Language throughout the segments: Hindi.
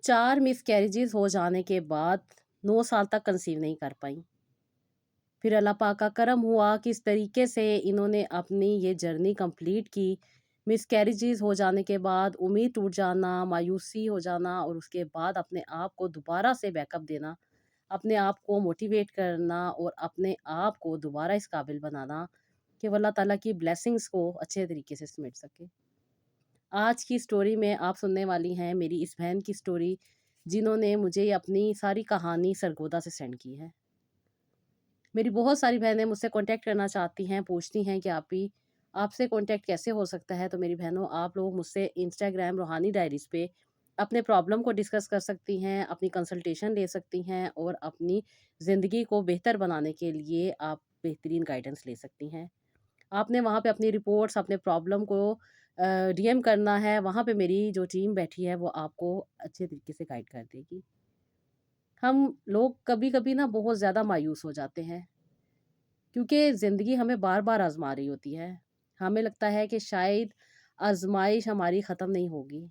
4 मिसकैरेजेस हो जाने के बाद 9 साल तक कंसीव नहीं कर पाईं। फिर अल्लाह पाक का करम हुआ कि इस तरीके से इन्होंने अपनी ये जर्नी कंप्लीट की। मिसकैरेजेस हो जाने के बाद उम्मीद टूट जाना, मायूसी हो जाना और उसके बाद अपने आप को दोबारा से बैकअप देना, अपने आप को मोटिवेट करना और अपने आप को दोबारा इस काबिल बनाना कि वो अल्लाह ताला की ब्लेसिंग्स को अच्छे तरीके से समेट सके। आज की स्टोरी में आप सुनने वाली हैं मेरी इस बहन की स्टोरी, जिन्होंने मुझे अपनी सारी कहानी सरगोदा से सेंड की है। मेरी बहुत सारी बहनें मुझसे कॉन्टैक्ट करना चाहती हैं, पूछती हैं कि आपी आपसे कॉन्टैक्ट कैसे हो सकता है? तो मेरी बहनों, आप लोग मुझसे इंस्टाग्राम रूहानी डायरीज़ पे अपने प्रॉब्लम को डिस्कस कर सकती हैं, अपनी कंसल्टेशन ले सकती हैं और अपनी ज़िंदगी को बेहतर बनाने के लिए आप बेहतरीन गाइडेंस ले सकती हैं। आपने वहाँ पे अपनी रिपोर्ट्स, अपने प्रॉब्लम को डीएम करना है, वहाँ पे मेरी जो टीम बैठी है वो आपको अच्छे तरीके से गाइड कर देगी। हम लोग कभी-कभी ना बहुत ज़्यादा मायूस हो जाते हैं, क्योंकि ज़िंदगी हमें बार-बार आज़मा रही होती है। हमें लगता है कि शायद आज़माइश हमारी ख़त्म नहीं होगी,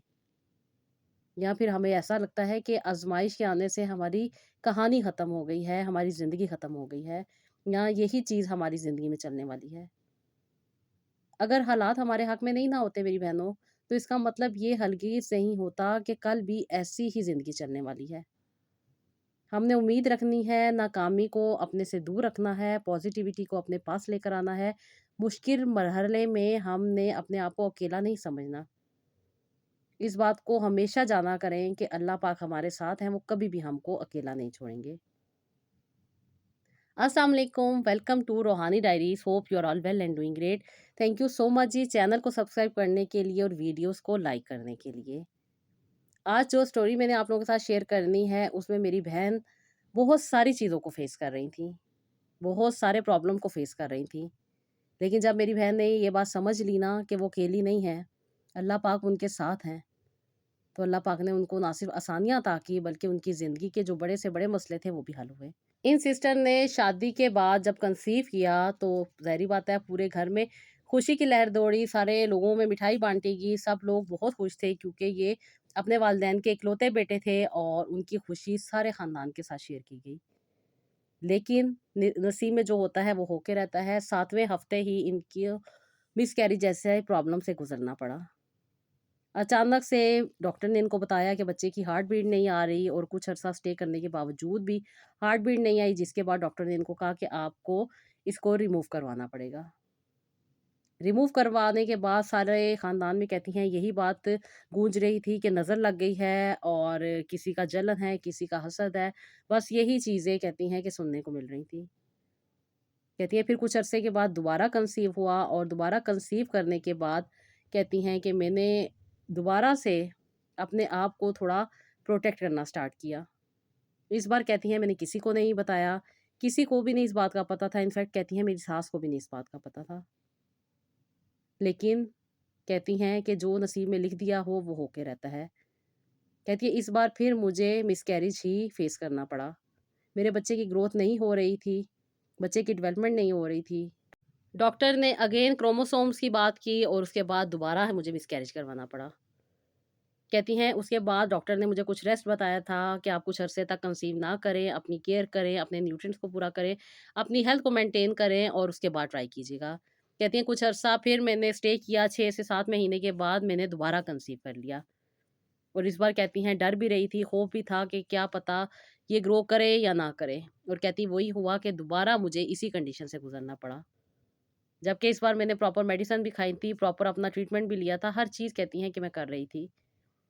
या फिर हमें ऐसा लगता है कि आज़माइश के आने से हमारी कहानी ख़त्म हो गई है, हमारी ज़िंदगी ख़त्म हो गई है, या यही चीज़ हमारी ज़िंदगी में चलने वाली है। अगर हालात हमारे हक में नहीं ना होते मेरी बहनों, तो इसका मतलब ये हरगिज़ नहीं होता कि कल भी ऐसी ही ज़िंदगी चलने वाली है। हमने उम्मीद रखनी है, नाकामी को अपने से दूर रखना है, पॉज़िटिविटी को अपने पास लेकर आना है। मुश्किल मरहले में हमने अपने आप को अकेला नहीं समझना। इस बात को हमेशा जाना करें कि अल्लाह पाक हमारे साथ हैं, वो कभी भी हमको अकेला नहीं छोड़ेंगे। अस्सलाम वालेकुम, welcome to Roohani diaries, hope you are all well and doing great. Thank you so much जी चैनल को सब्सक्राइब करने के लिए और वीडियोज़ को लाइक करने के लिए। आज जो स्टोरी मैंने आप लोगों के साथ शेयर करनी है, उसमें मेरी बहन बहुत सारी चीज़ों को फ़ेस कर रही थी। बहुत सारे प्रॉब्लम को फ़ेस कर रही थी। लेकिन जब मेरी बहन ने ये बात समझ ली ना कि वो अकेली नहीं है, अल्लाह पाक उनके साथ हैं, तो अल्लाह पाक ने उनको ना सिर्फ़ आसानियाँ अता की, बल्कि उनकी ज़िंदगी के जो बड़े से बड़े मसले थे, वो भी हल हुए। इन सिस्टर ने शादी के बाद जब कंसीव किया, तो ज़ाहिर-सी बात है पूरे घर में खुशी की लहर दौड़ी, सारे लोगों में मिठाई बाँटी गई, सब लोग बहुत खुश थे क्योंकि ये अपने वालिदैन के इकलौते बेटे थे और उनकी खुशी सारे ख़ानदान के साथ शेयर की गई। लेकिन नसीब में जो होता है वो होके रहता है। 7वें हफ्ते ही इनकी मिसकैरेज जैसे प्रॉब्लम से गुजरना पड़ा। अचानक से डॉक्टर ने इनको बताया कि बच्चे की हार्ट बीट नहीं आ रही और कुछ अरसा स्टे करने के बावजूद भी हार्ट बीट नहीं आई, जिसके बाद डॉक्टर ने इनको कहा कि आपको इसको रिमूव करवाना पड़ेगा। रिमूव करवाने के बाद सारे ख़ानदान में कहती हैं यही बात गूंज रही थी कि नज़र लग गई है और किसी का जलन है, किसी का हसद है। बस यही चीज़ें कहती हैं कि सुनने को मिल रही थी। कहती हैं फिर कुछ अरसे के बाद दोबारा कंसीव हुआ और दोबारा कंसीव करने के बाद कहती हैं कि मैंने दोबारा से अपने आप को थोड़ा प्रोटेक्ट करना स्टार्ट किया। इस बार कहती हैं मैंने किसी को नहीं बताया, किसी को भी नहीं इस बात का पता था, इनफैक्ट कहती हैं मेरी सास को भी नहीं इस बात का पता था। लेकिन कहती हैं कि जो नसीब में लिख दिया हो वो होके रहता है। कहती है इस बार फिर मुझे मिसकैरेज ही फेस करना पड़ा। मेरे बच्चे की ग्रोथ नहीं हो रही थी, बच्चे की डेवलपमेंट नहीं हो रही थी। डॉक्टर ने अगेन क्रोमोसोम्स की बात की और उसके बाद दोबारा मुझे मिसकैरेज करवाना पड़ा। कहती हैं उसके बाद डॉक्टर ने मुझे कुछ रेस्ट बताया था कि आप कुछ अरसे तक कंसीव ना करें, अपनी केयर करें, अपने न्यूट्रिएंट्स को पूरा करें, अपनी हेल्थ को मेंटेन करें और उसके बाद ट्राई कीजिएगा। कहती हैं कुछ अरसा फिर मैंने स्टे किया, 6 से 7 महीने के बाद मैंने दोबारा कंसीव कर लिया। और इस बार कहती हैं डर भी रही थी, खौफ भी था कि क्या पता ये ग्रो करे या ना करे, और कहती वही हुआ कि दोबारा मुझे इसी कंडीशन से गुज़रना पड़ा। जबकि इस बार मैंने प्रॉपर मेडिसिन भी खाई थी, प्रॉपर अपना ट्रीटमेंट भी लिया था, हर चीज़ कहती हैं कि मैं कर रही थी।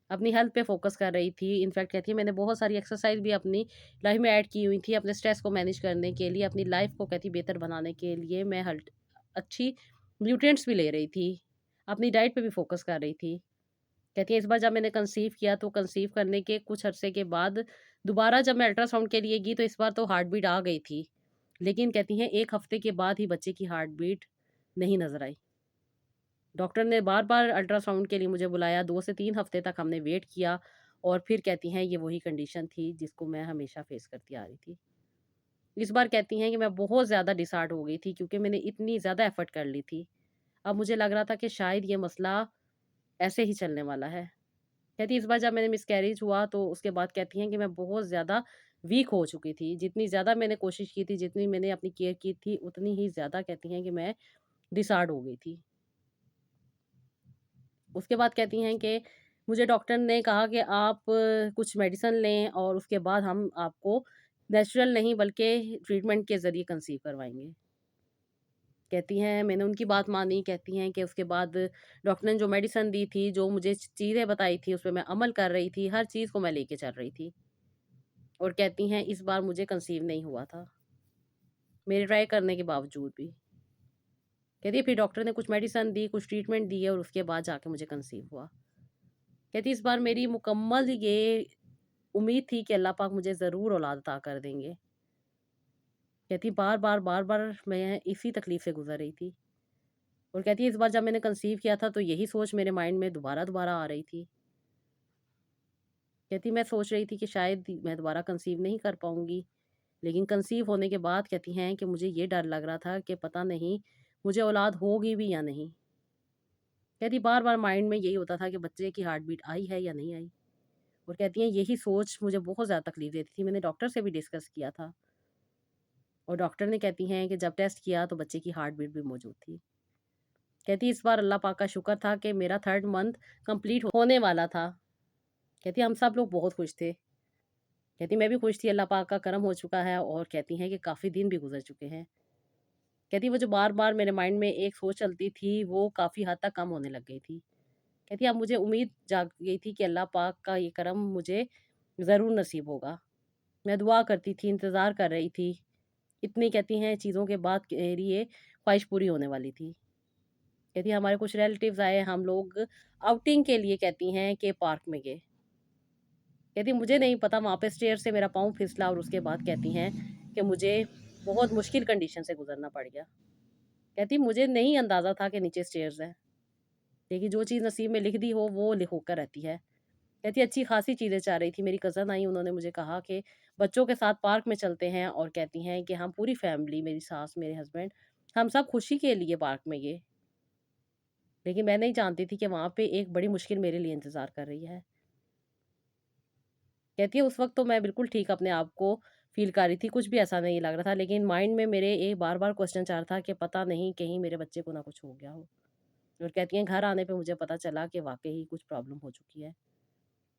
अपनी हेल्थ पे फ़ोकस कर रही थी। इनफैक्ट कहती है मैंने बहुत सारी एक्सरसाइज़ भी अपनी लाइफ़ में ऐड की हुई थी, अपने स्ट्रेस को मैनेज करने के लिए, अपनी लाइफ़ को कहती बेहतर बनाने के लिए मैं हल्ट अच्छी न्यूट्रिएंट्स भी ले रही थी। अपनी डाइट पे भी फ़ोकस कर रही थी। कहती है इस बार जब मैंने कंसीव किया तो कंसीव करने के कुछ अरसे के बाद दोबारा जब मैं अल्ट्रासाउंड के लिए गई तो इस बार तो हार्ट बीट आ गई थी। लेकिन कहती हैं 1 हफ़्ते के बाद ही बच्चे की हार्ट बीट नहीं नज़र आई। डॉक्टर ने बार-बार अल्ट्रासाउंड के लिए मुझे बुलाया, 2 से 3 हफ़्ते तक हमने वेट किया और फिर कहती हैं ये वही कंडीशन थी जिसको मैं हमेशा फ़ेस करती आ रही थी। इस बार कहती हैं कि मैं बहुत ज़्यादा डिसहार्ट हो गई थी क्योंकि मैंने इतनी ज़्यादा एफ़र्ट कर ली थी। अब मुझे लग रहा था कि शायद ये मसला ऐसे ही चलने वाला है। कहती है इस बार जब मैंने मिसकैरेज हुआ तो उसके बाद कहती हैं कि मैं बहुत ज़्यादा वीक हो चुकी थी। जितनी ज़्यादा मैंने कोशिश की थी, जितनी मैंने अपनी केयर की थी, उतनी ही ज़्यादा कहती हैं कि मैं डिसऑर्ड हो गई थी। उसके बाद कहती हैं कि मुझे डॉक्टर ने कहा कि आप कुछ मेडिसिन लें और उसके बाद हम आपको नेचुरल नहीं बल्कि ट्रीटमेंट के ज़रिए कंसीव करवाएँगे। कहती हैं मैंने उनकी बात मानी, कहती हैं कि उसके बाद डॉक्टर ने जो मेडिसिन दी थी, जो मुझे चीज़ें बताई थी, उस पे मैं अमल कर रही थी, हर चीज़ को मैं लेके चल रही थी। और कहती हैं इस बार मुझे कंसीव नहीं हुआ था, मेरे ट्राई करने के बावजूद भी। कहती है फिर डॉक्टर ने कुछ मेडिसिन दी, कुछ ट्रीटमेंट दी और उसके बाद जाके मुझे कंसीव हुआ। कहती इस बार मेरी मुकम्मल ये उम्मीद थी कि अल्लाह पाक मुझे ज़रूर औलाद अता कर देंगे। कहती बार-बार, बार-बार मैं इसी तकलीफ़ से गुज़र रही थी। और कहती है इस बार जब मैंने कंसीव किया था तो यही सोच मेरे माइंड में दोबारा-दोबारा आ रही थी। कहती मैं सोच रही थी कि शायद मैं दोबारा कंसीव नहीं कर पाऊँगी। लेकिन कंसीव होने के बाद कहती हैं कि मुझे ये डर लग रहा था कि पता नहीं मुझे औलाद होगी भी या नहीं। कहती बार-बार माइंड में यही होता था कि बच्चे की हार्ट बीट आई है या नहीं आई। और कहती हैं यही सोच मुझे बहुत ज़्यादा तकलीफ़ देती थी। मैंने डॉक्टर से भी डिस्कस किया था और डॉक्टर ने कहती हैं कि जब टेस्ट किया तो बच्चे की हार्ट बीट भी मौजूद थी। कहती इस बार अल्लाह पाक का शुक्र था कि मेरा 3rd मंथ कंप्लीट होने वाला था। कहती हम सब लोग बहुत खुश थे। कहती मैं भी खुश थी अल्लाह पाक का करम हो चुका है और कहती हैं कि काफ़ी दिन भी गुज़र चुके हैं। कहती वो जो बार-बार मेरे माइंड में एक सोच चलती थी वो काफ़ी हद तक कम होने लग गई थी। कहती अब मुझे उम्मीद जाग गई थी कि अल्लाह पाक का ये करम मुझे ज़रूर नसीब होगा। मैं दुआ करती थी, इंतज़ार कर रही थी। इतनी कहती हैं चीज़ों के बाद मेरी ये ख्वाहिश पूरी होने वाली थी। कहती हमारे कुछ रिलेटिव्स आए, हम लोग आउटिंग के लिए कहती हैं कि पार्क में गए। कहती मुझे नहीं पता वहाँ पे स्टेयर से मेरा पाँव फिसला और उसके बाद कहती हैं कि मुझे बहुत मुश्किल कंडीशन से गुज़रना पड़ गया। कहती मुझे नहीं अंदाज़ा था कि नीचे स्टेयर्स हैं। देखिए जो चीज़ नसीब में लिख दी हो वो होकर रहती है। कहती अच्छी खासी चीज़ें चाह रही थी, मेरी कज़न आई उन्होंने मुझे कहा कि बच्चों के साथ पार्क में चलते हैं और कहती हैं कि हम पूरी फैमिली मेरी सास, मेरे हस्बैंड हम सब खुशी के लिए पार्क में गए। लेकिन मैं नहीं जानती थी कि वहाँ पे एक बड़ी मुश्किल मेरे लिए इंतज़ार कर रही है। कहती है उस वक़्त तो मैं बिल्कुल ठीक अपने आप को फ़ील कर रही थी, कुछ भी ऐसा नहीं लग रहा था लेकिन माइंड में मेरे एक बार-बार क्वेश्चन चल रहा था कि पता नहीं कहीं मेरे बच्चे को ना कुछ हो गया हो। और कहती हैं घर आने पे मुझे पता चला कि वाक़ई कुछ प्रॉब्लम हो चुकी है।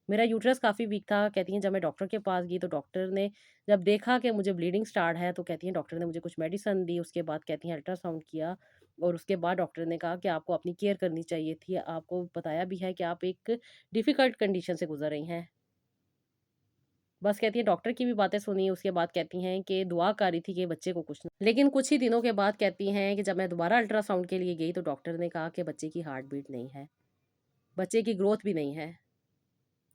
मेरा यूट्रस काफ़ी वीक था, कहती हैं जब मैं डॉक्टर के पास गई तो डॉक्टर ने जब देखा कि मुझे ब्लीडिंग स्टार्ट है तो कहती हैं डॉक्टर ने मुझे कुछ मेडिसिन दी, उसके बाद कहती हैं अल्ट्रासाउंड किया और उसके बाद डॉक्टर ने कहा कि आपको अपनी केयर करनी चाहिए थी। आपको बताया भी है कि आप एक डिफ़िकल्ट कंडीशन से गुज़र रही हैं। बस कहती हैं डॉक्टर की भी बातें सुनी, उसके बाद कहती हैं कि दुआ कर रही थी कि बच्चे को कुछ ना, लेकिन कुछ ही दिनों के बाद कहती हैं कि जब मैं दोबारा अल्ट्रासाउंड के लिए गई तो डॉक्टर ने कहा कि बच्चे की हार्ट बीट नहीं है, बच्चे की ग्रोथ भी नहीं है।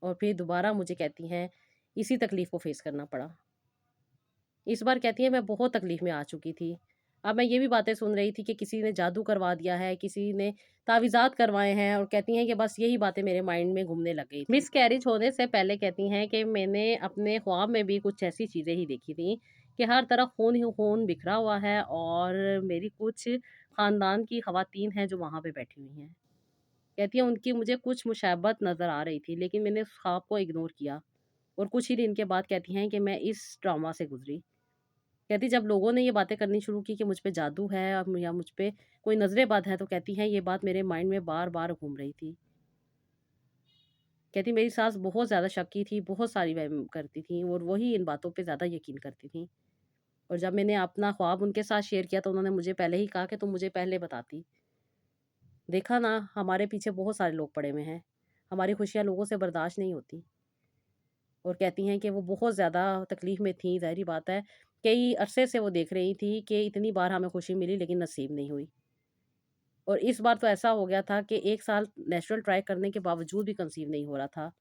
और फिर दोबारा मुझे कहती हैं इसी तकलीफ़ को फ़ेस करना पड़ा। इस बार कहती हैं मैं बहुत तकलीफ़ में आ चुकी थी। अब मैं ये भी बातें सुन रही थी कि किसी ने जादू करवा दिया है, किसी ने तावीज़ात करवाए हैं और कहती हैं कि बस यही बातें मेरे माइंड में घूमने लग गई थी। मिसकैरेज होने से पहले कहती हैं कि मैंने अपने ख्वाब में भी कुछ ऐसी चीज़ें ही देखी थी कि हर तरफ खून ही खून बिखरा हुआ है और मेरी कुछ ख़ानदान की ख़वातीन हैं जो वहाँ पे बैठी हुई हैं। कहती हैं उनकी मुझे कुछ मुशाबत नज़र आ रही थी लेकिन मैंने उस ख्वाब को इग्नोर किया और कुछ ही दिन के बाद कहती हैं कि मैं इस ट्रॉमा से गुज़री। कहती जब लोगों ने ये बातें करनी शुरू की कि मुझ पे जादू है या मुझ पे कोई नज़रें बद है तो कहती हैं ये बात मेरे माइंड में बार-बार घूम रही थी। कहती मेरी सास बहुत ज़्यादा शक्की थी, बहुत सारी वहम करती थी और वही इन बातों पे ज़्यादा यकीन करती थी। और जब मैंने अपना ख्वाब उनके साथ शेयर किया तो उन्होंने मुझे पहले ही कहा कि तुम मुझे पहले बताती। देखा ना हमारे पीछे बहुत सारे लोग पड़े हुए हैं। हमारी खुशियाँ लोगों से बर्दाश्त नहीं होती। और कहती हैं कि वो बहुत ज़्यादा तकलीफ़ में थी, ज़ाहिर-सी बात है। कई अरसे से वो देख रही थी कि इतनी बार हमें खुशी मिली लेकिन नसीब नहीं हुई। और इस बार तो ऐसा हो गया था कि 1 साल नेचुरल ट्राई करने के बावजूद भी कंसीव नहीं हो रहा था।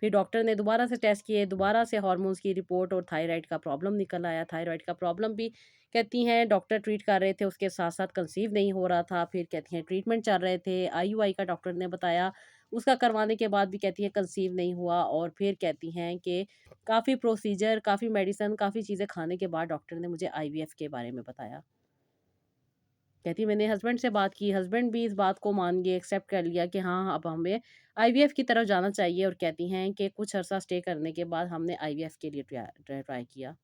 फिर डॉक्टर ने दोबारा से टेस्ट किए, दोबारा से हार्मोन्स की रिपोर्ट और थायराइड का प्रॉब्लम निकल आया। थायराइड का प्रॉब्लम भी कहती हैं डॉक्टर ट्रीट कर रहे थे, उसके साथ-साथ कंसीव नहीं हो रहा था। फिर कहती हैं ट्रीटमेंट चल रहे थे, आईयूआई का डॉक्टर ने बताया, उसका करवाने के बाद भी कहती हैं कंसीव नहीं हुआ और फिर कहती हैं कि काफ़ी प्रोसीजर, काफ़ी मेडिसिन, काफ़ी चीज़ें खाने के बाद डॉक्टर ने मुझे आईवीएफ के बारे में बताया। कहती मैंने हस्बैंड से बात की, हस्बैंड भी इस बात को मान गए, एक्सेप्ट कर लिया कि हाँ, अब हमें आईवीएफ की तरफ जाना चाहिए और कहती हैं कि कुछ अरसा स्टे करने के बाद हमने आईवीएफ के लिए ट्राई किया।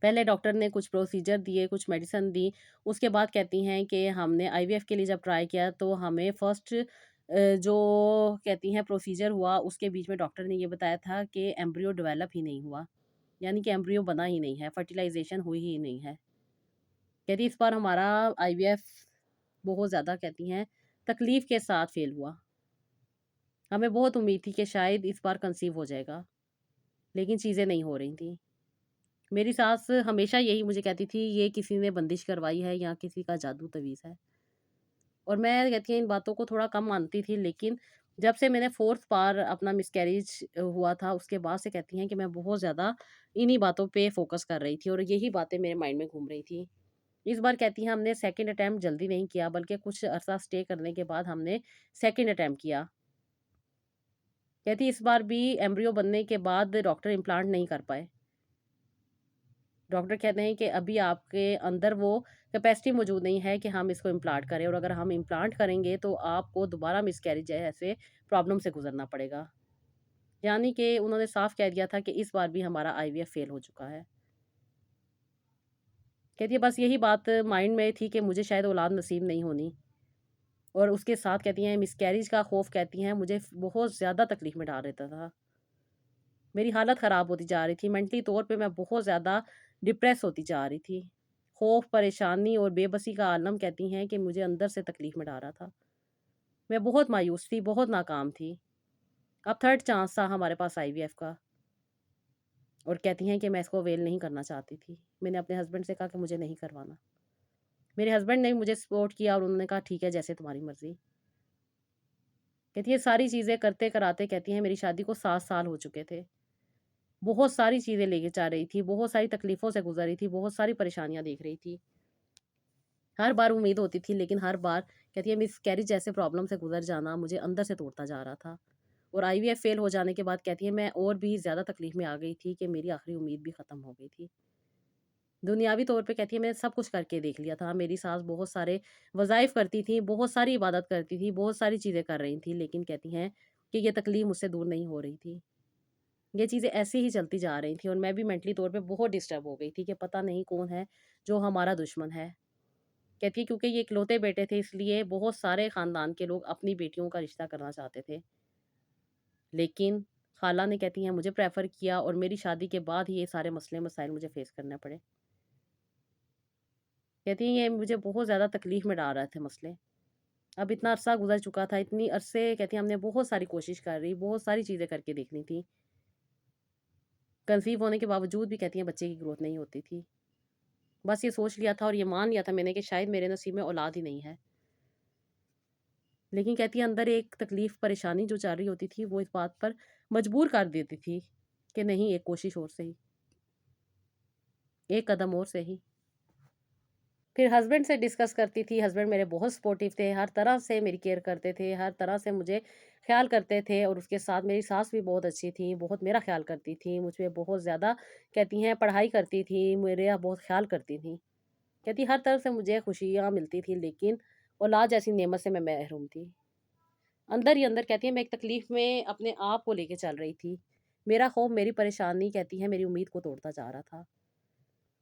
पहले डॉक्टर ने कुछ प्रोसीजर दिए, कुछ मेडिसिन दी, उसके बाद कहती हैं कि हमने आईवीएफ के लिए जब ट्राई किया तो हमें फर्स्ट जो कहती हैं प्रोसीजर हुआ, उसके बीच में डॉक्टर ने ये बताया था कि एम्ब्रियो डेवलप ही नहीं हुआ, यानी कि एम्ब्रियो बना ही नहीं है, फर्टिलाइज़ेशन हुई ही नहीं है। कहती इस बार हमारा आईवीएफ बहुत ज़्यादा कहती हैं तकलीफ़ के साथ फ़ेल हुआ। हमें बहुत उम्मीद थी कि शायद इस बार कंसीव हो जाएगा, लेकिन चीज़ें नहीं हो रही थी। मेरी सास हमेशा यही मुझे कहती थी, ये किसी ने बंदिश करवाई है या किसी का जादू तवीज़ है। और मैं कहती हैं इन बातों को थोड़ा कम मानती थी, लेकिन जब से मैंने 4th बार अपना मिसकैरेज हुआ था, उसके बाद से कहती हैं कि मैं बहुत ज़्यादा इन्हीं बातों पे फ़ोकस कर रही थी और यही बातें मेरे माइंड में घूम रही थी। इस बार कहती हैं हमने सेकंड अटेम्प्ट जल्दी नहीं किया, बल्कि कुछ अरसा स्टे करने के बाद हमने सेकंड अटेम्प्ट किया। कहती इस बार भी एम्ब्रियो बनने के बाद डॉक्टर इम्प्लांट नहीं कर पाए। डॉक्टर कहते हैं कि अभी आपके अंदर वो कैपेसिटी मौजूद नहीं है कि हम इसको इम्प्लांट करें और अगर हम इम्प्लांट करेंगे तो आपको दोबारा मिसकैरेज जैसे प्रॉब्लम से गुजरना पड़ेगा। यानी कि उन्होंने साफ कह दिया था कि इस बार भी हमारा आईवीएफ फेल हो चुका है। कहती है बस यही बात माइंड में थी कि मुझे शायद औलाद नसीब नहीं होनी और उसके साथ कहती हैं मिसकैरेज का खौफ कहती हैं मुझे बहुत ज़्यादा तकलीफ में डाल देता था। मेरी हालत ख़राब होती जा रही थी, मेंटली तौर पे मैं बहुत ज़्यादा डिप्रेस होती जा रही थी। खौफ़, परेशानी और बेबसी का आलम कहती हैं कि मुझे अंदर से तकलीफ़ में डाल रहा था। मैं बहुत मायूस थी, बहुत नाकाम थी। अब थर्ड चांस था हमारे पास आईवीएफ का और कहती हैं कि मैं इसको अवेल नहीं करना चाहती थी। मैंने अपने हस्बैंड से कहा कि मुझे नहीं करवाना। मेरे हस्बैंड ने भी मुझे सपोर्ट किया और उन्होंने कहा ठीक है जैसे तुम्हारी मर्ज़ी। कहती है सारी चीज़ें करते-कराते कहती हैं मेरी शादी को 7 साल हो चुके थे। बहुत सारी चीज़ें लेके जा रही थी, बहुत सारी तकलीफ़ों से गुज़र रही थी, बहुत सारी परेशानियाँ देख रही थी। हर बार उम्मीद होती थी लेकिन हर बार कहती है मिसकैरेज जैसे प्रॉब्लम से गुज़र जाना मुझे अंदर से तोड़ता जा रहा था। और आईवीएफ फ़ेल हो जाने के बाद कहती है मैं और भी ज़्यादा तकलीफ़ में आ गई थी कि मेरी आखिरी उम्मीद भी ख़त्म हो गई थी। दुनियावी तौर पे कहती है मैंने सब कुछ करके देख लिया था। मेरी सास बहुत सारे वज़ाइफ़ करती थी, बहुत सारी इबादत करती थी, बहुत सारी चीज़ें कर रही थी लेकिन कहती हैं कि ये तकलीफ़ मुझसे दूर नहीं हो रही थी। ये चीज़ें ऐसे ही चलती जा रही थी और मैं भी मेंटली तौर पे बहुत डिस्टर्ब हो गई थी कि पता नहीं कौन है जो हमारा दुश्मन है। कहती है क्योंकि ये इकलौते बेटे थे इसलिए बहुत सारे ख़ानदान के लोग अपनी बेटियों का रिश्ता करना चाहते थे। लेकिन ख़ाला ने कहती हैं मुझे प्रेफ़र किया और मेरी शादी के बाद ही ये सारे मसले-मसाइल मुझे फ़ेस करने पड़े। कहती हैं ये मुझे बहुत ज़्यादा तकलीफ़ में डाल रहे थे मसले। अब इतना अरसा गुज़र चुका था, इतनी अरसे कहती हैं हमने बहुत सारी कोशिश कर रही, बहुत सारी चीज़ें करके देखनी थी। कंसीव होने के बावजूद भी कहती हैं बच्चे की ग्रोथ नहीं होती थी। बस ये सोच लिया था और ये मान लिया था मैंने कि शायद मेरे नसीब में औलाद ही नहीं है। लेकिन कहती है अंदर एक तकलीफ़, परेशानी जो चल रही होती थी वो इस बात पर मजबूर कर देती थी कि नहीं एक कोशिश और सही, एक कदम और सही। फिर हस्बैंड से डिस्कस करती थी, हस्बैंड मेरे बहुत सपोर्टिव थे, हर तरह से मेरी केयर करते थे, हर तरह से मुझे ख़्याल करते थे और उसके साथ मेरी सास भी बहुत अच्छी थी, बहुत मेरा ख़्याल करती थी, मुझ पे बहुत ज़्यादा कहती हैं पढ़ाई करती थी, मेरा बहुत ख़्याल करती थी। कहती हर तरफ से मुझे खुशियाँ मिलती थी लेकिन औलाद जैसी नेमत से मैं महरूम थी। अंदर ही अंदर कहती है मैं एक तकलीफ़ में अपने आप को लेके चल रही थी। मेरा ख़ौफ़, मेरी परेशानी कहती है मेरी उम्मीद को तोड़ता जा रहा था।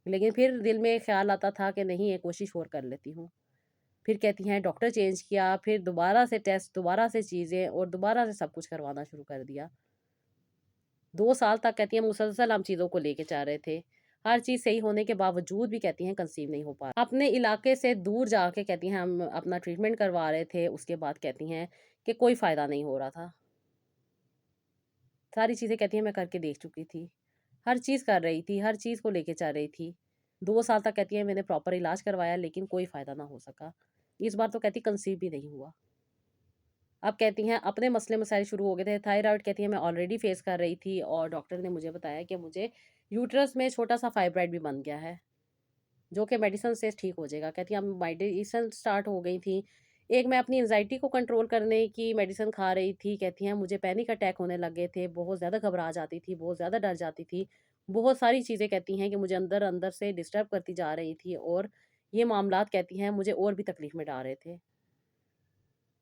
लेकिन फिर दिल में ख़्याल आता था कि नहीं एक कोशिश और कर लेती हूँ। फिर कहती हैं डॉक्टर चेंज किया, फिर दोबारा से टेस्ट, दोबारा से चीज़ें और दोबारा से सब कुछ करवाना शुरू कर दिया। 2 साल तक कहती हैं मुसलसल हम चीज़ों को लेके जा रहे थे। हर चीज़ सही होने के बावजूद भी कहती हैं कंसीव नहीं हो पा अपने इलाके से दूर जाके कहती हैं हम अपना ट्रीटमेंट करवा रहे थे, उसके बाद कहती हैं कि कोई फ़ायदा नहीं हो रहा था। सारी चीज़ें कहती हैं मैं करके देख चुकी थी। हर चीज़ कर रही थी, हर चीज़ को लेके चल रही थी। 2 साल तक कहती हैं मैंने प्रॉपर इलाज करवाया लेकिन कोई फ़ायदा ना हो सका। इस बार तो कहती कंसीव भी नहीं हुआ। अब कहती हैं अपने मसले-मसाइल शुरू हो गए थे। थायरॉइड कहती हैं मैं ऑलरेडी फ़ेस कर रही थी और डॉक्टर ने मुझे बताया कि मुझे यूट्रस में छोटा-सा फाइब्रॉइड भी बन गया है, जो कि मेडिसिन से ठीक हो जाएगा। कहती हैं अब मेडिसिन स्टार्ट हो गई थी। एक मैं अपनी एंग्ज़ायटी को कंट्रोल करने की मेडिसिन खा रही थी। कहती हैं मुझे पैनिक अटैक होने लग गए थे, बहुत ज़्यादा घबरा जाती थी, बहुत ज़्यादा डर जाती थी। बहुत सारी चीज़ें कहती हैं कि मुझे अंदर-अंदर से डिस्टर्ब करती जा रही थी और ये मामलात कहती हैं मुझे और भी तकलीफ़ में डाल रहे थे।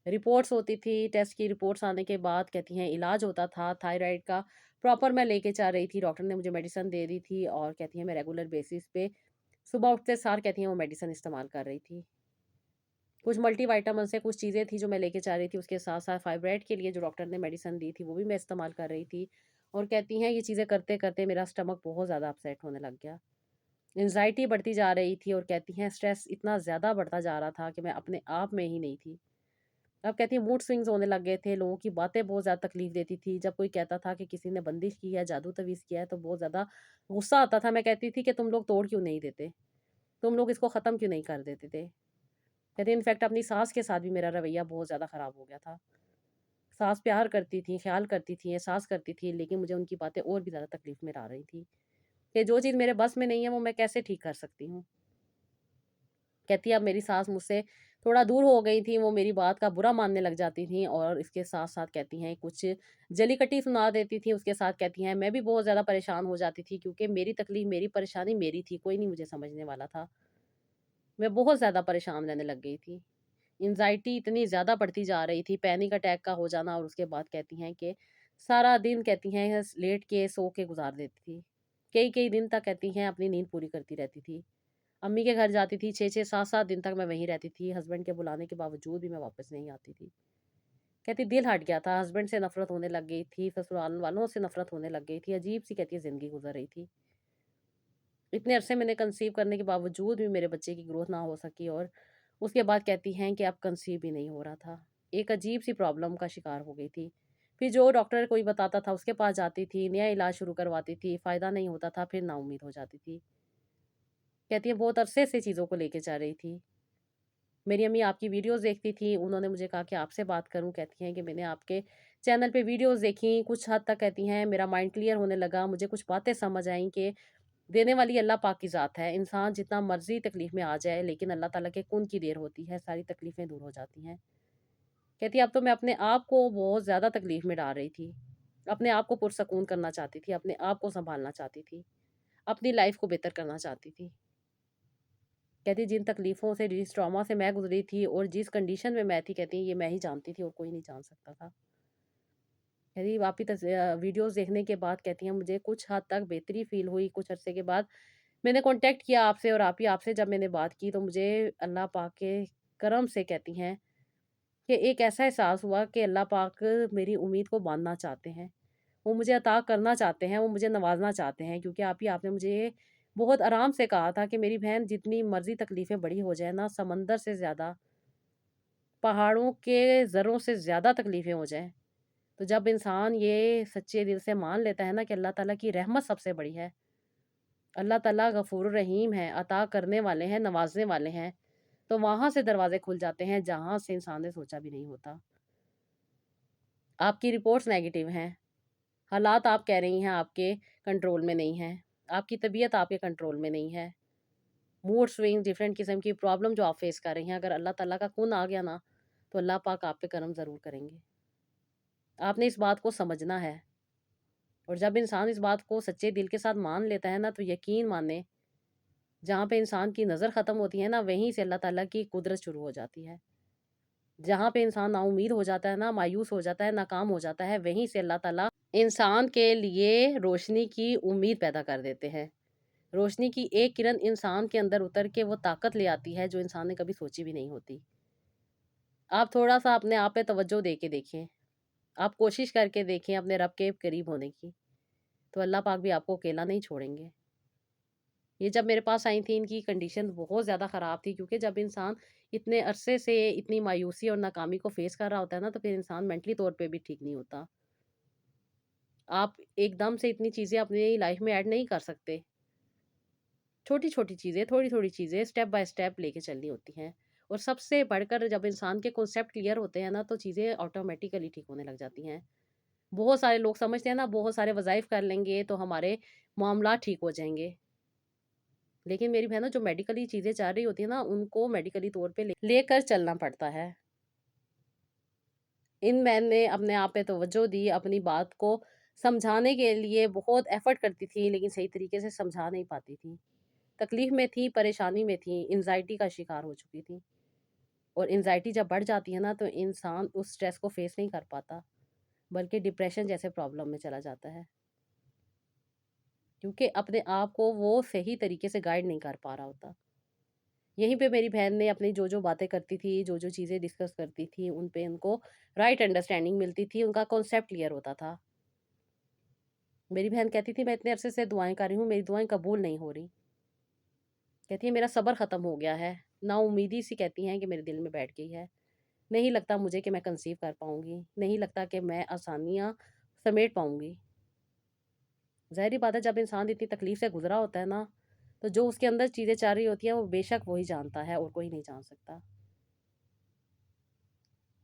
रिपोर्ट्स होती थी, टेस्ट की रिपोर्ट्स आने के बाद कहती हैं इलाज होता था, थायरॉइड का प्रॉपर मैं लेके चल रही थी, डॉक्टर ने मुझे मेडिसिन दे दी थी और कहती हैं मैं रेगुलर बेसिस पे सुबह उठते सार कहती हैं वो मेडिसिन इस्तेमाल कर रही थी। कुछ मल्टीविटामिन से कुछ चीज़ें थी जो मैं लेके जा रही थी, उसके साथ-साथ फाइब्राइड के लिए जो डॉक्टर ने मेडिसिन दी थी, वो भी मैं इस्तेमाल कर रही थी। और कहती हैं ये चीज़ें करते-करते मेरा स्टमक बहुत ज़्यादा अपसेट होने लग गया। एंग्ज़ायटी बढ़ती जा रही थी और कहती हैं स्ट्रेस इतना ज़्यादा बढ़ता जा रहा था कि मैं अपने आप में ही नहीं थी। अब कहती हैं मूड स्विंग्स होने लग गए थे, लोगों की बातें बहुत ज़्यादा तकलीफ़ देती थी। जब कोई कहता था कि किसी ने बंदिश की है, जादू तवीज़ किया है, तो बहुत ज़्यादा गुस्सा आता था। मैं कहती थी कि तुम लोग तोड़ क्यों नहीं देते? तुम लोग इसको ख़त्म क्यों नहीं कर देते थे? कहती इनफैक्ट अपनी सास के साथ भी मेरा रवैया बहुत ज़्यादा ख़राब हो गया था। सास प्यार करती थी, ख़्याल करती थी, एहसास करती थी, लेकिन मुझे उनकी बातें और भी ज़्यादा तकलीफ़ में डाल रही थी कि जो चीज़ मेरे बस में नहीं है, वो मैं कैसे ठीक कर सकती हूँ। कहती है अब मेरी सास मुझसे थोड़ा दूर हो गई थी, वो मेरी बात का बुरा मानने लग जाती थीं और इसके साथ-साथ कहती हैं कुछ जली-कटी सुना देती थीं, उसके साथ कहती हैं मैं भी बहुत ज़्यादा परेशान हो जाती थी क्योंकि मेरी तकलीफ़, मेरी परेशानी मेरी थी, कोई नहीं मुझे समझने वाला था। मैं बहुत ज़्यादा परेशान रहने लग गई थी। एंग्ज़ायटी इतनी ज़्यादा बढ़ती जा रही थी, पैनिक अटैक का हो जाना और उसके बाद कहती हैं कि सारा दिन कहती हैं लेट के, सो के गुज़ार देती थी। कई-कई दिन तक कहती हैं अपनी नींद पूरी करती रहती थी। अम्मी के घर जाती थी, 6-6, 7-7 दिन तक मैं वहीं रहती थी, हस्बैंड के बुलाने के बावजूद भी मैं वापस नहीं आती थी। कहती दिल हट गया था, हस्बैंड से नफ़रत होने लग गई थी, ससुराल वालों से नफ़रत होने लग गई थी, अजीब-सी कहती है ज़िंदगी गुज़र रही थी। इतने अरसे मैंने कंसीव करने के बावजूद भी मेरे बच्चे की ग्रोथ ना हो सकी और उसके बाद कहती हैं कि अब कंसीव भी नहीं हो रहा था। एक अजीब-सी प्रॉब्लम का शिकार हो गई थी। फिर जो डॉक्टर कोई बताता था उसके पास जाती थी, नया इलाज शुरू करवाती थी, फ़ायदा नहीं होता था, फिर नाउम्मीद हो जाती थी। कहती है बहुत अरसे से चीज़ों को लेके चल रही थी। मेरी अम्मी आपकी वीडियोज़ देखती थी, उन्होंने मुझे कहा कि आपसे बात करूँ, कहती हैं कि मैंने आपके चैनल पे वीडियोज़ देखी, कुछ हद तक कहती हैं मेरा माइंड क्लियर होने लगा, मुझे कुछ बातें समझ आईं कि देने वाली अल्लाह पाक की ज़ात है। इंसान जितना मर्ज़ी तकलीफ़ में आ जाए, लेकिन अल्लाह ताला के कुन की देर होती है, सारी तकलीफ़ें दूर हो जाती हैं। कहती है अब तो मैं अपने आप को बहुत ज़्यादा तकलीफ़ में डाल रही थी। अपने आप को पुरसकून करना चाहती थी, अपने आप को सँभालना चाहती थी, अपनी लाइफ़ को बेहतर करना चाहती थी। कहती जिन तकलीफ़ों से, जिस ट्रॉमा से मैं गुज़री थी और जिस कंडीशन में मैं थी, कहती ये मैं ही जानती थी और कोई नहीं जान सकता था। कहती वापी वीडियोज़ देखने के बाद कहती हैं मुझे कुछ हद तक बेहतरी फ़ील हुई, कुछ अरसे के बाद मैंने कॉन्टैक्ट किया आपसे और आप ही आपसे जब मैंने बात की तो मुझे अल्लाह पाक के करम से कहती हैं कि एक ऐसा एहसास हुआ कि अल्लाह पाक मेरी उम्मीद को बाँधना चाहते हैं। वो मुझे अता करना चाहते हैं, वो मुझे नवाज़ना चाहते हैं क्योंकि आप ही आपने मुझे बहुत आराम से कहा था कि मेरी बहन जितनी मर्ज़ी तकलीफ़ें बड़ी हो जाए ना, समंदर से ज़्यादा, पहाड़ों के ज़र्रों से ज़्यादा तकलीफ़ें हो जाएँ, तो जब इंसान ये सच्चे दिल से मान लेता है ना कि अल्लाह ताला की रहमत सबसे बड़ी है, अल्लाह ताला गफ़ूर रहीम है, अता करने वाले हैं, नवाज़ने वाले हैं, तो वहाँ से दरवाज़े खुल जाते हैं जहाँ से इंसान ने सोचा भी नहीं होता। आपकी रिपोर्ट्स नेगेटिव हैं, हालात आप कह रही हैं आपके कंट्रोल में नहीं हैं, आपकी तबीयत आपके कंट्रोल में नहीं है, मूड स्विंग डिफरेंट किस्म की प्रॉब्लम जो आप फ़ेस कर रही हैं, अगर अल्लाह ताला का कुन आ गया ना, तो अल्लाह पाक आप पे करम ज़रूर करेंगे। आपने इस बात को समझना है और जब इंसान इस बात को सच्चे दिल के साथ मान लेता है ना, तो यकीन माने जहाँ पे इंसान की नज़र ख़त्म होती है ना, वहीं से अल्लाह ताला की कुदरत शुरू हो जाती है। जहाँ पे इंसान नाउम्मीद हो जाता है ना, मायूस हो जाता है, नाकाम हो जाता है, वहीं से अल्लाह ताला इंसान के लिए रोशनी की उम्मीद पैदा कर देते हैं। रोशनी की एक किरण इंसान के अंदर उतर के वो ताकत ले आती है, जो इंसान ने कभी सोची भी नहीं होती। आप थोड़ा-सा अपने आप पे तवज्जो दे के देखें। आप कोशिश करके देखें अपने रब के करीब होने की, तो अल्लाह पाक भी आपको अकेला नहीं छोड़ेंगे। ये जब मेरे पास आई थी इनकी कंडीशन बहुत ज़्यादा ख़राब थी क्योंकि जब इंसान इतने अरसे से इतनी मायूसी और नाकामी को फ़ेस कर रहा होता है ना, तो फिर इंसान मेंटली तौर पे भी ठीक नहीं होता। आप एकदम से इतनी चीज़ें अपनी लाइफ़ में ऐड नहीं कर सकते। छोटी-छोटी चीज़ें, थोड़ी-थोड़ी चीज़ें स्टेप बाय स्टेप लेके चलनी होती हैं। और सबसे बढ़कर जब इंसान के कॉन्सेप्ट क्लियर होते हैं ना, तो चीज़ें ऑटोमैटिकली ठीक होने लग जाती हैं। बहुत सारे लोग समझते हैं ना, बहुत सारे वज़ाइफ़ कर लेंगे तो हमारे मामलात ठीक हो जाएँगे। लेकिन मेरी बहनों जो मेडिकली चीज़ें चल रही होती है ना, उनको मेडिकली तौर पे लेकर चलना पड़ता है। इन मैंने अपने आप पे तवज्जो दी, अपनी बात को समझाने के लिए बहुत एफ़र्ट करती थी, लेकिन सही तरीके से समझा नहीं पाती थी। तकलीफ़ में थी, परेशानी में थी, एंग्ज़ायटी का शिकार हो चुकी थी। और एंग्ज़ायटी जब बढ़ जाती है ना, तो इंसान उस स्ट्रेस को फ़ेस नहीं कर पाता, बल्कि डिप्रेशन जैसे प्रॉब्लम में चला जाता है। क्योंकि अपने आप को वो सही तरीके से गाइड नहीं कर पा रहा होता। यहीं पे मेरी बहन ने अपनी जो-जो बातें करती थी, जो-जो चीज़ें डिस्कस करती थी, उन पे उनको राइट अंडरस्टैंडिंग मिलती थी, उनका कॉन्सेप्ट क्लियर होता था। मेरी बहन कहती थी, "मैं इतने अरसे से दुआएँ कर रही हूँ, मेरी दुआएँ कबूल नहीं हो रही।" कहती है, "मेरा सब्र ख़त्म हो गया है।" नाउम्मीदी सी कहती हैं कि मेरे दिल में बैठ गई है। नहीं लगता मुझे कि मैं कंसीव कर पाऊँगी, नहीं लगता कि मैं आसानियाँ समेट पाऊँगी। ज़ाहिर-सी बात है, जब इंसान इतनी तकलीफ़ से गुज़रा होता है ना, तो जो उसके अंदर चीज़ें चल रही होती हैं, वो बेशक वो ही जानता है और कोई नहीं जान सकता।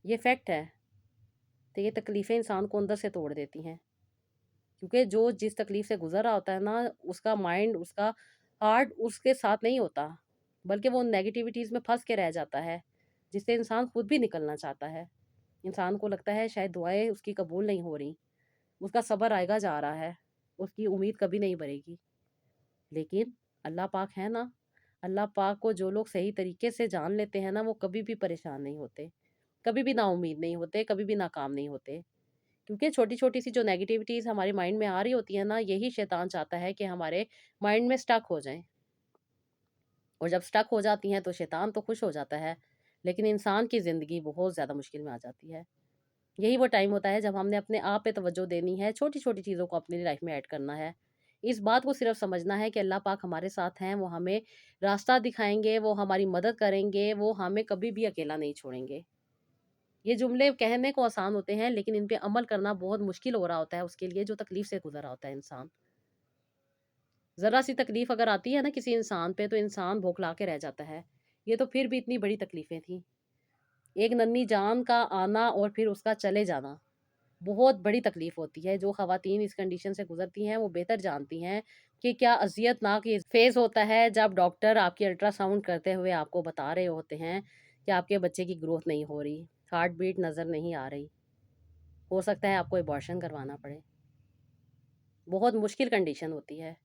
ये फैक्ट है। तो ये तकलीफ़ें इंसान को अंदर से तोड़ देती हैं। क्योंकि जो जिस तकलीफ़ से गुज़र रहा होता है ना, उसका माइंड, उसका हार्ट उसके साथ नहीं होता, बल्कि वो नेगेटिविटीज़ में फँस के रह जाता है, जिससे इंसान खुद भी निकलना चाहता है। इंसान को लगता है शायद दुआएँ उसकी कबूल नहीं हो रही, उसका सब्र आएगा जा रहा है, उसकी उम्मीद कभी नहीं भरेगी। लेकिन अल्लाह पाक है ना, अल्लाह पाक को जो लोग सही तरीके से जान लेते हैं ना, वो कभी भी परेशान नहीं होते, कभी भी नाउम्मीद नहीं होते, कभी भी नाकाम नहीं होते। क्योंकि छोटी-छोटी सी जो नेगेटिविटीज़ हमारे माइंड में आ रही होती है ना, यही शैतान चाहता है कि हमारे माइंड में स्टक हो जाएँ। और जब स्टक हो जाती हैं तो शैतान तो खुश हो जाता है, लेकिन इंसान की ज़िंदगी बहुत ज़्यादा मुश्किल में आ जाती है। यही वो टाइम होता है जब हमने अपने आप पे तवज्जो देनी है, छोटी-छोटी चीज़ों को अपनी लाइफ़ में ऐड करना है। इस बात को सिर्फ़ समझना है कि अल्लाह पाक हमारे साथ हैं, वो हमें रास्ता दिखाएँगे, वो हमारी मदद करेंगे, वो हमें कभी भी अकेला नहीं छोड़ेंगे। ये जुमले कहने को आसान होते हैं, लेकिन इन पे अमल करना बहुत मुश्किल हो रहा होता है उसके लिए जो तकलीफ़ से गुज़र रहा होता है इंसान। ज़रा-सी तकलीफ़ अगर आती है ना किसी इंसान पे, तो इंसान बौखला के रह जाता है। ये तो फिर भी इतनी बड़ी तकलीफ़ें थी। एक नन्ही जान का आना और फिर उसका चले जाना, बहुत बड़ी तकलीफ़ होती है। जो ख़वातीन इस कंडीशन से गुज़रती हैं, वो बेहतर जानती हैं कि क्या अज़ियतनाक ये फ़ेज़ होता है जब डॉक्टर आपकी अल्ट्रासाउंड करते हुए आपको बता रहे होते हैं कि आपके बच्चे की ग्रोथ नहीं हो रही, हार्ट बीट नज़र नहीं आ रही। हो सकता है आपको अबॉर्शन करवाना पड़े। बहुत मुश्किल कंडीशन होती है।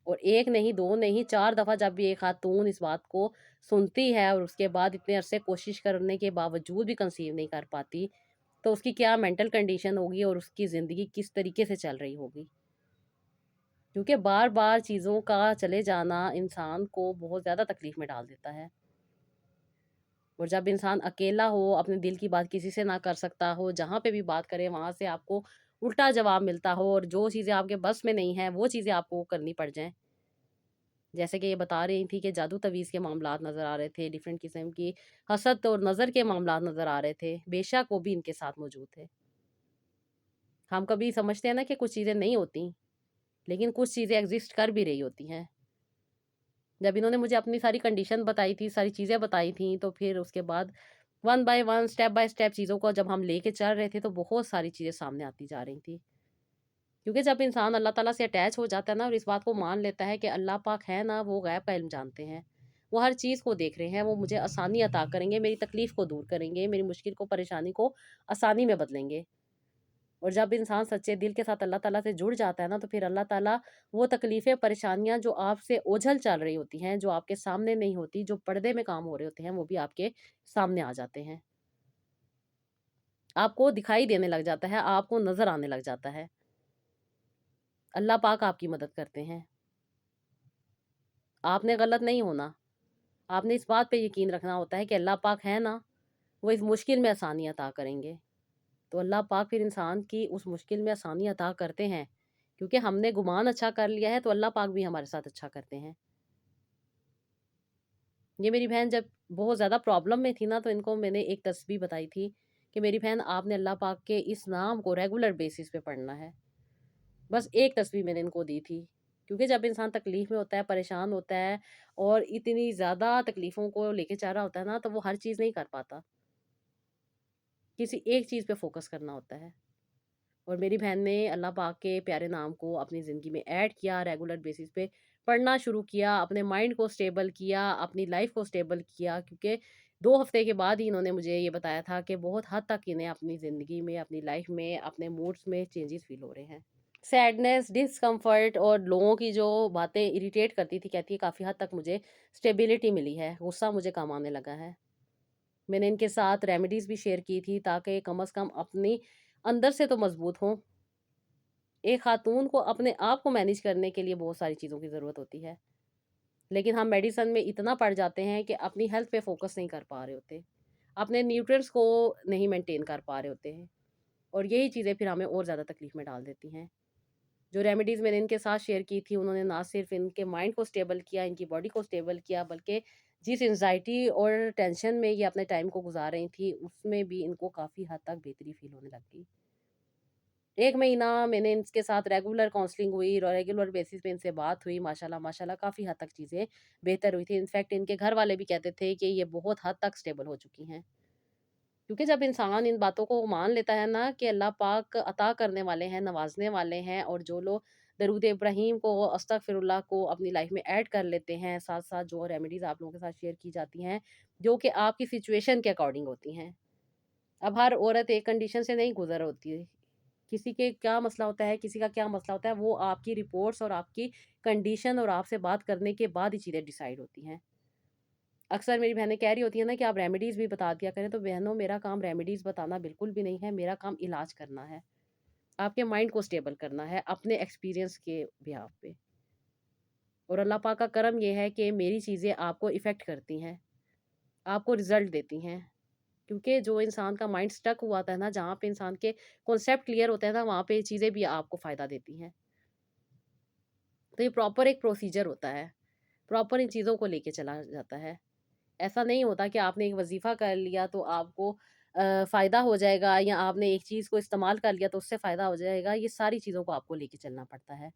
और 1 नहीं, 2 नहीं, 4 दफ़ा जब भी एक खातून इस बात को सुनती है और उसके बाद इतने अरसे कोशिश करने के बावजूद भी कंसीव नहीं कर पाती, तो उसकी क्या मेंटल कंडीशन होगी और उसकी ज़िंदगी किस तरीके से चल रही होगी। क्योंकि बार-बार चीज़ों का चले जाना इंसान को बहुत ज़्यादा तकलीफ़ में डाल देता है। और जब इंसान अकेला हो, अपने दिल की बात किसी से ना कर सकता हो, जहाँ पे भी बात करे वहाँ से आपको उल्टा जवाब मिलता हो और जो चीज़ें आपके बस में नहीं हैं, वो चीज़ें आपको करनी पड़ जाएँ। जैसे कि ये बता रही थी कि जादू तवीज़ के मामलात नज़र आ रहे थे, डिफ़रेंट किस्म की हसद और नज़र के मामलात नज़र आ रहे थे। बेशक वो भी इनके साथ मौजूद थे। हम कभी समझते हैं ना कि कुछ चीज़ें नहीं होती, लेकिन कुछ चीज़ें एग्ज़िस्ट कर भी रही होती हैं। जब इन्होंने मुझे अपनी सारी कंडीशन बताई थी, सारी चीज़ें बताई थीं, तो फिर उसके बाद one by one, step by step चीज़ों को जब हम लेके चल रहे थे, तो बहुत सारी चीज़ें सामने आती जा रही थी। क्योंकि जब इंसान अल्लाह ताला से अटैच हो जाता है ना और इस बात को मान लेता है कि अल्लाह पाक है ना, वो गैब का इल्म जानते हैं। वो हर चीज़ को देख रहे हैं, वो मुझे आसानी अता करेंगे, मेरी तकलीफ़ को दूर करेंगे, मेरी मुश्किल को, परेशानी को आसानी में बदलेंगे। और जब इंसान सच्चे दिल के साथ अल्लाह ताला से जुड़ जाता है ना, तो फिर अल्लाह ताला वो तकलीफ़ें, परेशानियाँ जो आपसे ओझल चल रही होती हैं, जो आपके सामने नहीं होती, जो पर्दे में काम हो रहे होते हैं, वो भी आपके सामने आ जाते हैं। आपको दिखाई देने लग जाता है, आपको नज़र आने लग जाता है। अल्लाह पाक आपकी मदद करते हैं। आपने गलत नहीं होना। आपने इस बात पे यकीन रखना होता है कि अल्लाह पाक है ना, वो इस मुश्किल में आसानी अता करेंगे। तो अल्लाह पाक फिर इंसान की उस मुश्किल में आसानी अता करते हैं, क्योंकि हमने गुमान अच्छा कर लिया है, तो अल्लाह पाक भी हमारे साथ अच्छा करते हैं। ये मेरी बहन जब बहुत ज़्यादा प्रॉब्लम में थी ना, तो इनको मैंने एक तस्बीह बताई थी कि मेरी बहन आपने अल्लाह पाक के इस नाम को रेगुलर बेसिस पे पढ़ना है। बस एक तस्बीह मैंने इनको दी थी। क्योंकि जब इंसान तकलीफ़ में होता है, परेशान होता है और इतनी ज़्यादा तकलीफ़ों को लेके चल रहा होता है ना, तो वो हर चीज़ नहीं कर पाता। किसी एक चीज़ पे फ़ोकस करना होता है। और मेरी बहन ने अल्लाह पाक के प्यारे नाम को अपनी ज़िंदगी में ऐड किया, रेगुलर बेसिस पे पढ़ना शुरू किया, अपने माइंड को स्टेबल किया, अपनी लाइफ़ को स्टेबल किया, क्योंकि 2 हफ़्ते के बाद ही इन्होंने मुझे ये बताया था कि बहुत हद तक इन्हें अपनी ज़िंदगी में, अपनी लाइफ़ में, अपने मूड्स में चेंजेस फ़ील हो रहे हैं। सैडनेस, डिस्कम्फर्ट और लोगों की जो बातें इरिटेट करती थी, कहती है काफ़ी हद तक मुझे स्टेबिलिटी मिली है, गुस्सा मुझे कम आने लगा है। मैंने इनके साथ रेमेडीज़ भी शेयर की थी ताकि कम से कम अपनी अंदर से तो मज़बूत हों। एक खातून को अपने आप को मैनेज करने के लिए बहुत सारी चीज़ों की ज़रूरत होती है। लेकिन हम मेडिसिन में इतना पड़ जाते हैं कि अपनी हेल्थ पे फ़ोकस नहीं कर पा रहे होते। अपने न्यूट्रिएंट्स को नहीं मेंटेन कर पा रहे होते हैं और यही चीज़ें फिर हमें और ज़्यादा तकलीफ़ में डाल देती हैं। जो रेमेडीज़ मैंने इनके साथ शेयर की थी, उन्होंने ना सिर्फ़ इनके माइंड को स्टेबल किया, इनकी बॉडी को स्टेबल किया, बल्कि जिस एंग्ज़ायटी और टेंशन में ये अपने टाइम को गुज़ार रही थी, उसमें भी इनको काफ़ी हद तक बेहतरी फ़ील होने लग गई। 1 महीना मैंने इनके साथ रेगुलर काउंसलिंग हुई, रेगुलर बेसिस पे इनसे बात हुई, माशाल्लाह माशाल्लाह काफ़ी हद तक चीज़ें बेहतर हुई थी। इनफैक्ट इनके घर वाले भी कहते थे कि ये बहुत हद तक स्टेबल हो चुकी हैं। क्योंकि जब इंसान इन बातों को मान लेता है ना कि अल्लाह पाक अता करने वाले हैं, नवाज़ने वाले हैं और जो लोग दरूद इब्राहीम को, अस्तगफिरुल्लाह को अपनी लाइफ़ में ऐड कर लेते हैं, साथ-साथ जो रेमेडीज़ आप लोगों के साथ शेयर की जाती हैं, जो कि आपकी सिचुएशन के अकॉर्डिंग होती हैं। अब हर औरत एक कंडीशन से नहीं गुज़र होती। किसी के क्या मसला होता है, किसी का क्या मसला होता है, वो आपकी रिपोर्ट्स और आपकी कंडीशन और आपसे बात करने के बाद ही चीज़ें डिसाइड होती हैं। अक्सर मेरी बहनें कह रही होती हैं ना कि आप रेमेडीज़ भी बता दिया करें, तो बहनों मेरा काम रेमेडीज़ बताना बिल्कुल भी नहीं है, मेरा काम इलाज करना है। आपके माइंड को स्टेबल करना है अपने एक्सपीरियंस के बिहाफ़ पे। और अल्लाह पाक का करम ये है कि मेरी चीज़ें आपको इफ़ेक्ट करती हैं, आपको रिज़ल्ट देती हैं। क्योंकि जो इंसान का माइंड स्टक हुआ था ना, जहाँ पे इंसान के कॉन्सेप्ट क्लियर होते हैं ना, वहाँ पे ये चीज़ें भी आपको फ़ायदा देती हैं। तो ये प्रॉपर एक प्रोसीजर होता है, प्रॉपर इन चीज़ों को लेके चला जाता है। ऐसा नहीं होता कि आपने एक वज़ीफ़ा कर लिया तो आपको फ़ायदा हो जाएगा या आपने एक चीज़ को इस्तेमाल कर लिया तो उससे फ़ायदा हो जाएगा, ये सारी चीज़ों को आपको लेके चलना पड़ता है।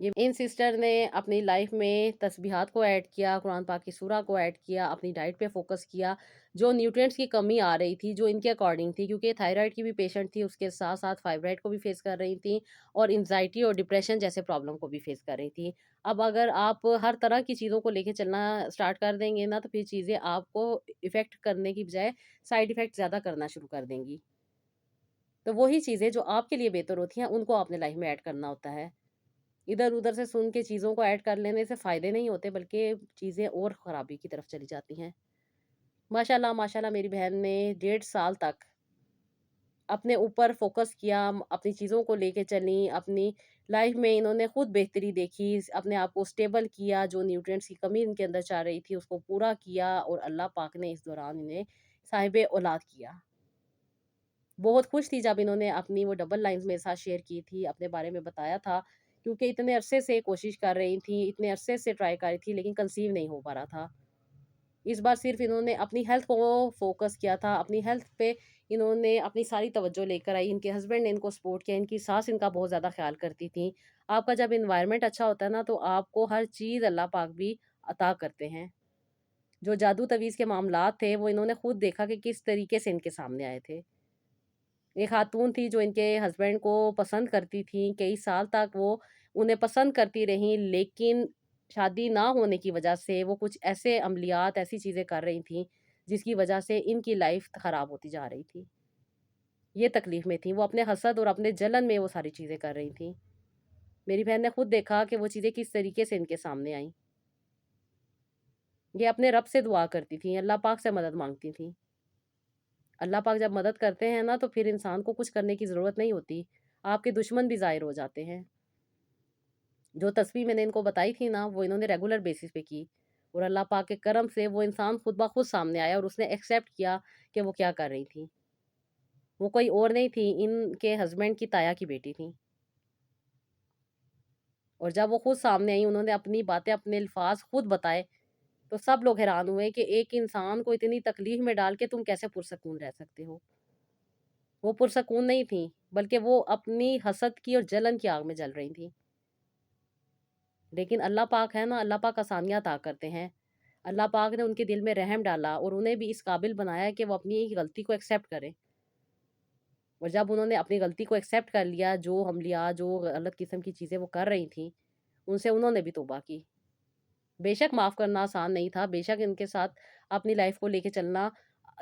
ये इन सिस्टर ने अपनी लाइफ में तस्बीहात को ऐड किया, कुरान पाक की सूरा को ऐड किया, अपनी डाइट पे फ़ोकस किया, जो न्यूट्रिएंट्स की कमी आ रही थी, जो इनके अकॉर्डिंग थी क्योंकि थायराइड की भी पेशेंट थी, उसके साथ-साथ फाइब्राइड को भी फ़ेस कर रही थी और एंग्ज़ायटी और डिप्रेशन जैसे प्रॉब्लम को भी फ़ेस कर रही थी। अब अगर आप हर तरह की चीज़ों को लेके चलना स्टार्ट कर देंगे ना, तो फिर चीज़ें आपको इफ़ेक्ट करने की बजाय साइड इफ़ेक्ट ज़्यादा करना शुरू कर देंगी। तो वही चीज़ें जो आपके लिए बेहतर होती हैं, उनको अपने लाइफ में ऐड करना होता है। इधर-उधर से सुन के चीज़ों को ऐड कर लेने से फ़ायदे नहीं होते बल्कि चीज़ें और ख़राबी की तरफ चली जाती हैं। माशाल्लाह, माशाल्लाह मेरी बहन ने 1.5 साल तक अपने ऊपर फ़ोकस किया, अपनी चीज़ों को लेके चलीं, अपनी लाइफ़ में इन्होंने खुद बेहतरी देखी, अपने आप को स्टेबल किया, जो न्यूट्रिएंट्स की कमी इनके अंदर चाह रही थी उसको पूरा किया और अल्लाह पाक ने इस दौरान इन्हें साहिब औलाद किया। बहुत खुश थी जब इन्होंने अपनी वो डबल लाइन्स मेरे साथ शेयर की थी, अपने बारे में बताया था, क्योंकि इतने अरसे से कोशिश कर रही थी, इतने अरसे से ट्राई कर रही थी, लेकिन कंसीव नहीं हो पा रहा था। इस बार सिर्फ़ इन्होंने अपनी हेल्थ को फ़ोकस किया था, अपनी हेल्थ पे इन्होंने अपनी सारी तवज्जो लेकर आई, इनके हस्बैंड ने इनको सपोर्ट किया, इनकी सास इनका बहुत ज़्यादा ख़्याल करती थी। आपका जब एनवायरनमेंट अच्छा होता है ना, तो आपको हर चीज़ अल्लाह पाक भी अता करते हैं। जो जादू तवीज़ के मामलात थे, वो इन्होंने खुद देखा कि किस तरीके से इनके सामने आए थे। एक खातून थी जो इनके हस्बैंड को पसंद करती थी, कई साल तक वो उन्हें पसंद करती रहीं, लेकिन शादी ना होने की वजह से वो कुछ ऐसे अमलियात, ऐसी चीज़ें कर रही थीं, जिसकी वजह से इनकी लाइफ़ ख़राब होती जा रही थी। ये तकलीफ़ में थीं, वो अपने हसद और अपने जलन में वो सारी चीज़ें कर रही थीं। मेरी बहन ने खुद देखा कि वो चीज़ें किस तरीके से इनके सामने आईं। ये अपने रब से दुआ करती थीं, अल्लाह पाक से मदद माँगती थीं। अल्लाह पाक जब मदद करते हैं ना, तो फिर इंसान को कुछ करने की ज़रूरत नहीं होती। आपके दुश्मन भी ज़ाहिर हो जाते हैं। जो तस्वीर मैंने इनको बताई थी ना, वो इन्होंने रेगुलर बेसिस पे की और अल्लाह पाक के करम से वो इंसान खुद ब खुद सामने आया और उसने एक्सेप्ट किया कि वो क्या कर रही थी। वो कोई और नहीं थी, इनके हस्बैंड की ताया की बेटी थी और जब वो खुद सामने आई, उन्होंने अपनी बातें, अपने अल्फाज़ खुद बताए, तो सब लोग हैरान हुए कि एक इंसान को इतनी तकलीफ़ में डाल के तुम कैसे पुरसकून रह सकते हो। वो पुरसकून नहीं थी, बल्कि वो अपनी हसद की और जलन की आग में जल रही थी। लेकिन अल्लाह पाक है ना, अल्लाह पाक आसानियाँ अता करते हैं। अल्लाह पाक ने उनके दिल में रहम डाला और उन्हें भी इस काबिल बनाया कि वो अपनी गलती को एक्सेप्ट करें। और जब उन्होंने अपनी गलती को एक्सेप्ट कर लिया, जो अमलियात, जो गलत किस्म की चीज़ें वो कर रही थीं, उनसे उन्होंने भी तौबा की। बेशक माफ़ करना आसान नहीं था, बेशक इनके साथ अपनी लाइफ़ को लेके चलना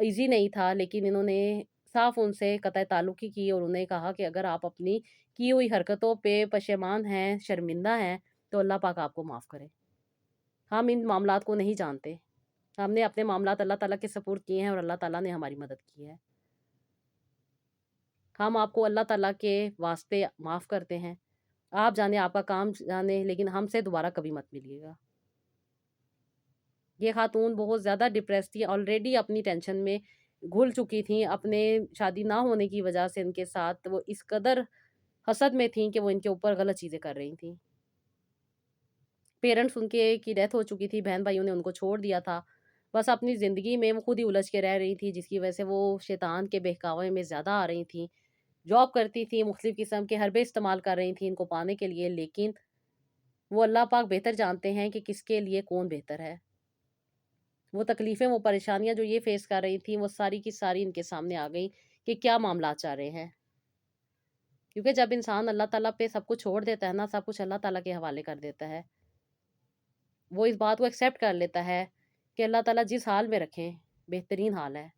ईज़ी नहीं था, लेकिन इन्होंने साफ उनसे कतई ताल्लुकी की और उन्हें कहा कि अगर आप अपनी की हुई हरकतों पे पशेमान हैं, शर्मिंदा हैं, तो अल्लाह पाक आपको माफ़ करे। हम इन मामलात को नहीं जानते। हमने अपने मामलात अल्लाह ताला के सपुर्द किए हैं और अल्लाह ताला ने हमारी मदद की है। हम आपको अल्लाह ताला के वास्ते माफ़ करते हैं। आप जाने, आपका काम जाने, लेकिन हमसे दोबारा कभी मत मिलिएगा। ये खातून बहुत ज़्यादा डिप्रेस थी, ऑलरेडी अपनी टेंशन में घुल चुकी थीं, अपने शादी ना होने की वजह से इनके साथ वो इस कदर हसद में थीं कि वो इनके ऊपर गलत चीज़ें कर रही थीं। पेरेंट्स उनके की डेथ हो चुकी थी, बहन-भाइयों ने उनको छोड़ दिया था। बस अपनी ज़िंदगी में वो खुद ही उलझ के रह रही थी, जिसकी वजह से वो शैतान के बहकावे में ज़्यादा आ रही थीं। जॉब करती थीं, मुख्तलिफ़ किस्म के हरबे इस्तेमाल कर रही थीं इनको पाने के लिए, लेकिन वो अल्लाह पाक बेहतर जानते हैं कि किसके लिए कौन बेहतर है। वो तकलीफ़ें, वो परेशानियाँ जो ये फ़ेस कर रही थीं, वो सारी की सारी इनके सामने आ गई कि क्या मामलात चल रहे हैं। क्योंकि जब इंसान अल्लाह ताला पे सब कुछ छोड़ देता है ना, सब कुछ अल्लाह ताला के हवाले कर देता है, वो इस बात को एक्सेप्ट कर लेता है कि अल्लाह ताला जिस हाल में रखें, बेहतरीन हाल है।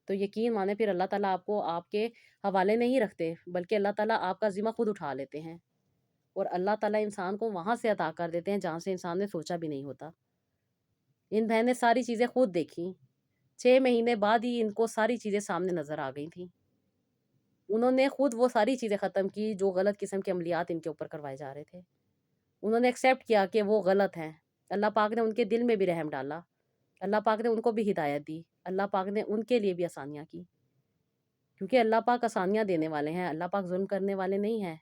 तो यकीन माने फिर अल्लाह ताला आपको आपके हवाले नहीं रखते, बल्कि अल्लाह ताला आपका ज़िम्मा खुद उठा लेते हैं और अल्लाह ताला इंसान को वहाँ से अता कर देते हैं, जहाँ से इंसान ने सोचा भी नहीं होता। इन बहन ने सारी चीज़ें खुद देखी। 6 महीने बाद ही इनको सारी चीज़ें सामने नज़र आ गई थीं। उन्होंने खुद वो सारी चीज़ें ख़त्म की जो गलत किस्म के अमलियात इनके ऊपर करवाए जा रहे थे। उन्होंने एक्सेप्ट किया कि वो गलत हैं। अल्लाह पाक ने उनके दिल में भी रहम डाला। अल्लाह पाक ने उनको भी हिदायत दी। अल्लाह पाक ने उनके लिए भी आसानियाँ की। क्योंकि अल्लाह पाक आसानियाँ देने वाले हैं, अल्लाह पाक ज़ुल्म करने वाले नहीं हैं।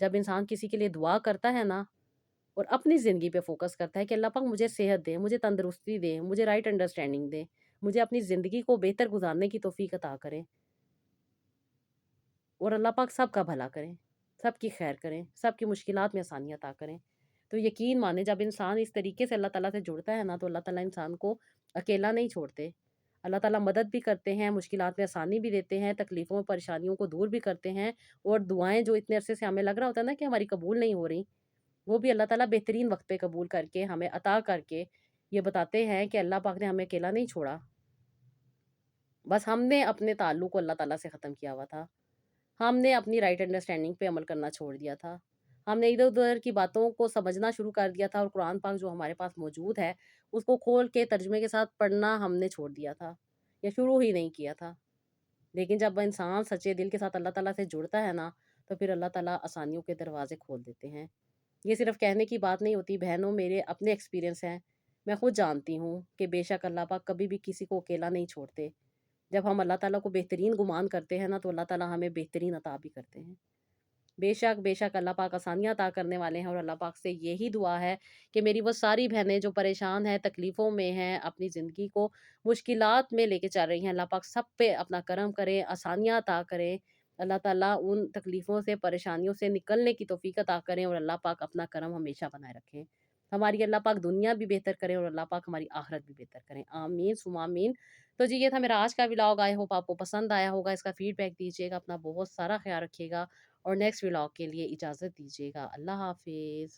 जब इंसान किसी के लिए दुआ करता है ना और अपनी ज़िंदगी पे फ़ोकस करता है कि अल्लाह पाक मुझे सेहत दे, मुझे तंदुरुस्ती दे, मुझे राइट अंडरस्टैंडिंग दे, मुझे अपनी ज़िंदगी को बेहतर गुज़ारने की तौफ़ीक अता करें और अल्लाह पाक सबका भला करें, सबकी खैर करें, सबकी मुश्किलात में आसानी अता करें। तो यकीन माने जब इंसान इस तरीके से अल्लाह ताला से जुड़ता है ना, तो अल्लाह ताला इंसान को अकेला नहीं छोड़ते। अल्लाह ताला मदद भी करते हैं, मुश्किलात में आसानी भी देते हैं, तकलीफ़ों, परेशानियों को दूर भी करते हैं और दुआएँ जो इतने अरसे से हमें लग रहा होता है ना कि हमारी कबूल नहीं हो रही, वो भी अल्लाह ताला बेहतरीन वक़्त पे कबूल करके, हमें अता करके ये बताते हैं कि अल्लाह पाक ने हमें अकेला नहीं छोड़ा। बस हमने अपने ताल्लुक को अल्लाह ताला से ख़त्म किया हुआ था। हमने अपनी राइट अंडरस्टैंडिंग पे अमल करना छोड़ दिया था। हमने इधर-उधर की बातों को समझना शुरू कर दिया था और कुरान पाक जो हमारे पास मौजूद है, उसको खोल के तर्जुमे के साथ पढ़ना हमने छोड़ दिया था या शुरू ही नहीं किया था। लेकिन जब इंसान सच्चे दिल के साथ अल्लाह ताला से जुड़ता है ना, तो फिर अल्लाह ताला आसानियों के दरवाज़े खोल देते हैं। ये सिर्फ़ कहने की बात नहीं होती बहनों, मेरे अपने एक्सपीरियंस हैं। मैं खुद जानती हूँ कि बेशक अल्लाह पाक कभी भी किसी को अकेला नहीं छोड़ते। जब हम अल्लाह ताला को बेहतरीन गुमान करते हैं ना, तो अल्लाह ताला हमें बेहतरीन अता भी करते हैं। बेशक, बेशक अल्लाह पाक आसानियाँ अता करने वाले हैं और अल्लाह पाक से यही दुआ है कि मेरी वो सारी बहनें जो परेशान हैं, तकलीफ़ों में हैं, अपनी ज़िंदगी को मुश्किलात में लेके चल रही हैं, अल्लाह पाक सब पे अपना करम करे, आसानियाँ अता करें। अल्लाह ताला उन तकलीफ़ों से, परेशानियों से निकलने की तौफ़ीक अता करें और अल्लाह पाक अपना करम हमेशा बनाए रखें। हमारी अल्लाह पाक दुनिया भी बेहतर करें और अल्लाह पाक हमारी आख़िरत भी बेहतर करें। आमीन सुम्मा आमीन। तो जी, ये था मेरा आज का व्लॉग। आई होप आपको पसंद आया होगा। इसका फ़ीडबैक दीजिएगा। अपना बहुत सारा ख़्याल रखिएगा और नेक्स्ट व्लॉग के लिए इजाज़त दीजिएगा। अल्लाह हाफ़िज़।